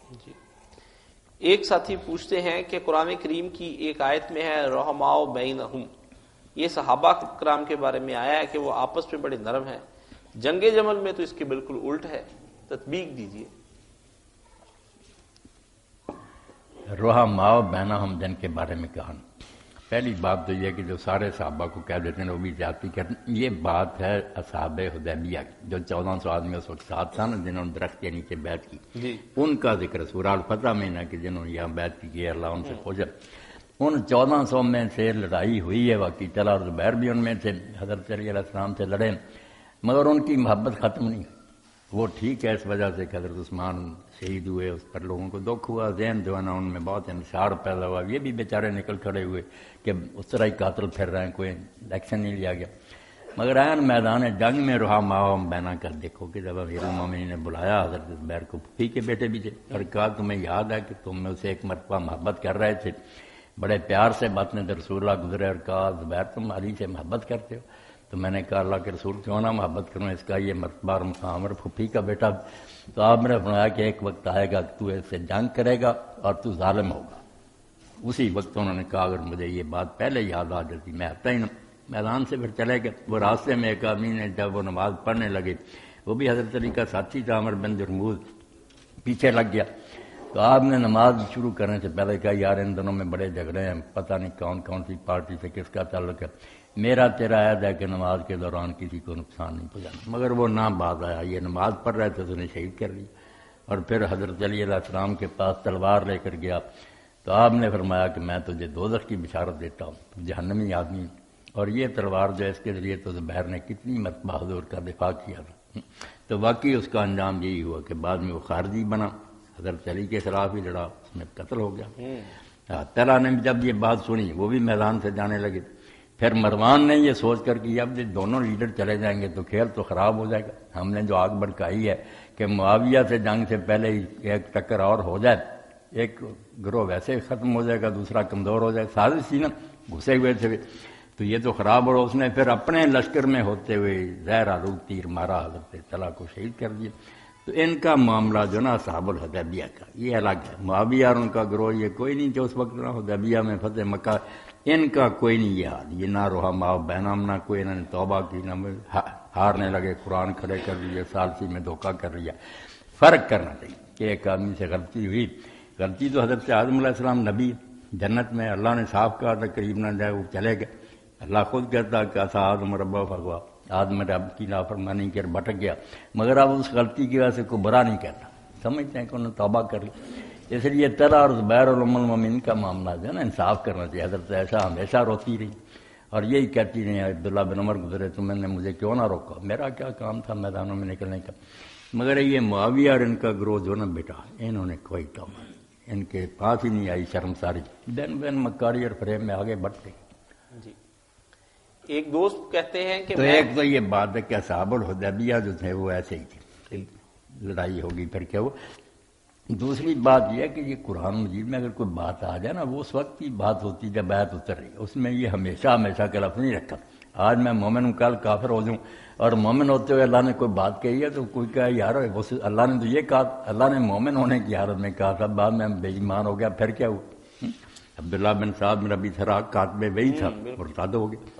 جی ایک ساتھی پوچھتے ہیں کہ قرآن کریم کی ایک آیت میں ہے رحماء بینہم، یہ صحابہ کرام کے بارے میں آیا ہے کہ وہ آپس میں بڑے نرم ہیں، جنگ جمل میں تو اس کے بالکل الٹ ہے، تطبیق دیجیے۔ رحماء بینہم جن کے بارے میں کہا، پہلی بات تو یہ کہ جو سارے صحابہ کو کہہ دیتے ہیں وہ بھی زیادتی کرتے ہیں، یہ بات ہے اصحاب حدیبیہ کی، جو 1400 آدمی اس وقت ساتھ تھا نا، جنہوں نے درخت کے نیچے بیعت کی، ان کا ذکر سورہ الفتح میں نا، کہ جنہوں نے یہاں بیعت کی کہ اللہ ان سے پوچھا۔ ان 1400 میں سے لڑائی ہوئی ہے، واقعی طلحہ اور زبیر بھی ان میں تھے، حضرت علی علیہ السلام سے لڑے، مگر ان کی محبت ختم نہیں۔ وہ ٹھیک ہے اس وجہ سے کہ حضرت عثمان شہید ہوئے، اس پر لوگوں کو دکھ ہوا، ذہن جو ہے نا ان میں بہت انتشار پیدا ہوا، یہ بھی بیچارے نکل کھڑے ہوئے کہ اس طرح ہی قاتل پھر رہے ہیں، کوئی ایکشن نہیں لیا گیا۔ مگر عین میدان جنگ میں رحماء بینہ کر دیکھو کہ جب امیر المومنین نے بلایا حضرت زبیر کو، پھوپھی کے بیٹے بھی تھے، اور کہا تمہیں یاد ہے کہ تم میں اسے ایک مرتبہ محبت کر رہے تھے، بڑے پیار سے باتیں رسول اللہ گزرے، اور کہا زبیر تم علی سے محبت کرتے ہو؟ تو میں نے کہا اللہ کے رسول کیوں نہ محبت کروں، اس کا یہ مرتبہ اور مقام اور پھوپھی کا بیٹا۔ تو آپ نے فرمایا کہ ایک وقت آئے گا کہ تو اس سے جنگ کرے گا اور تو ظالم ہوگا۔ اسی وقت انہوں نے کہا اگر مجھے یہ بات پہلے یاد آ جاتی میں آتا ہی نہ۔ میدان سے پھر چلے گئے، وہ راستے میں ایک آدمی نے جب وہ نماز پڑھنے لگے، وہ بھی حضرت علی کا ساتھی تھا، عمر بن جرموز، پیچھے لگ گیا۔ تو آپ نے نماز شروع کرنے سے پہلے کہا یار ان دنوں میں بڑے جھگڑے ہیں، پتہ نہیں کون کون سی پارٹی سے کس کا تعلق ہے، میرا تیرا عہد ہے کہ نماز کے دوران کسی کو نقصان نہیں پہنچانا۔ مگر وہ نہ باز آیا، یہ نماز پڑھ رہے تھے تو انہیں شہید کر لیا، اور پھر حضرت علی علیہ السلام کے پاس تلوار لے کر گیا۔ تو آپ نے فرمایا کہ میں تجھے دوزخ کی بشارت دیتا ہوں، جہنمی آدمی، اور یہ تلوار جو اس کے ذریعے تو زبیر نے کتنی مرتبہ حضور کا دفاع کیا تھا۔ تو واقعی اس کا انجام یہی ہوا کہ بعد میں وہ خارجی بنا، حضرت علی کے خلاف ہی لڑا، اس میں قتل ہو گیا۔ طلحہ نے جب یہ بات سنی وہ بھی میدان سے جانے لگے۔ پھر مروان نے یہ سوچ کر کہ اب دونوں لیڈر چلے جائیں گے تو کھیل تو خراب ہو جائے گا، ہم نے جو آگ بھڑکائی ہے کہ معاویہ سے جنگ سے پہلے ہی ایک ٹکر اور ہو جائے، ایک گروہ ویسے ختم ہو جائے گا، دوسرا کمزور ہو جائے، سازش تھی نا، گھسے ہوئے تھے، تو یہ تو خراب ہو۔ اس نے پھر اپنے لشکر میں ہوتے ہوئے زہر آلود تیر مارا، حضرت طلحہ کو شہید کر دیا۔ تو ان کا معاملہ جو نا اصحاب الحدیبیہ کا یہ الگ ہے، معاویہ اور ان کا گروہ یہ کوئی نہیں جو اس وقت نا حدیبیہ میں فتح مکہ، ان کا کوئی نہیں یہ حال، یہ نہ رحماء بینہم، نہ کوئی انہوں نے توبہ کی، نہ ہارنے لگے، قرآن کھڑے کر لیے، سالسی میں دھوکہ کر لیا۔ فرق کرنا چاہیے کہ ایک آدمی سے غلطی ہوئی، غلطی تو حضرت آدم علیہ السلام نبی جنت میں اللہ نے صاف کہا تھا قریب نہ جائے، وہ چلے گئے، اللہ خود کہتا کہ ایسا آدم ربہ فغوا، آدم رب کی نافرمانی کر بھٹک گیا، مگر اب اس غلطی کی وجہ سے کوئی برا نہیں کہتا، سمجھتے ہیں کہ انہوں نے توبہ کر لی۔ اس لیے طلحہ اور زبیر اور ام المومنین کا معاملہ جو ہے نا انصاف کرنا چاہیے۔ حضرت عائشہ ہمیشہ روتی رہی اور یہی کہتی رہی، عبداللہ بن عمر گزرے تو میں نے مجھے کیوں نہ روکا، میرا کیا کام تھا میدانوں میں نکلنے کا۔ مگر یہ معاویہ اور ان کا گروہ جو نا بیٹا، انہوں نے کوئی کام نہیں، ان کے پاس ہی نہیں آئی شرم ساری، دن بن مکاری اور فریب میں آگے بڑھتے۔ جی ایک دوست کہتے ہیں کہ تو ایک تو یہ بات ہے کہ اصحاب الحدیبیہ جو تھے وہ ایسے ہی تھے، لڑائی ہوگی پھر کیا ہوا۔ دوسری بات یہ ہے کہ یہ قرآن مجید میں اگر کوئی بات آ جائے نا، وہ اس وقت کی بات ہوتی جب آیت اتر رہی، اس میں یہ ہمیشہ ہمیشہ کا لفظ نہیں رکھا۔ آج میں مومن ہوں کل کافر ہو جاؤں، اور مومن ہوتے ہوئے اللہ نے کوئی بات کہی ہے تو کوئی کہا یار اللہ نے تو یہ کہا، اللہ نے مومن ہونے کی حالت میں کہا تھا، بعد میں بے ایمان ہو گیا، پھر کیا ہوا؟ عبداللہ بن سعد بن ربیع سراق کاتب وحی تھا، مرتد ہو گیا۔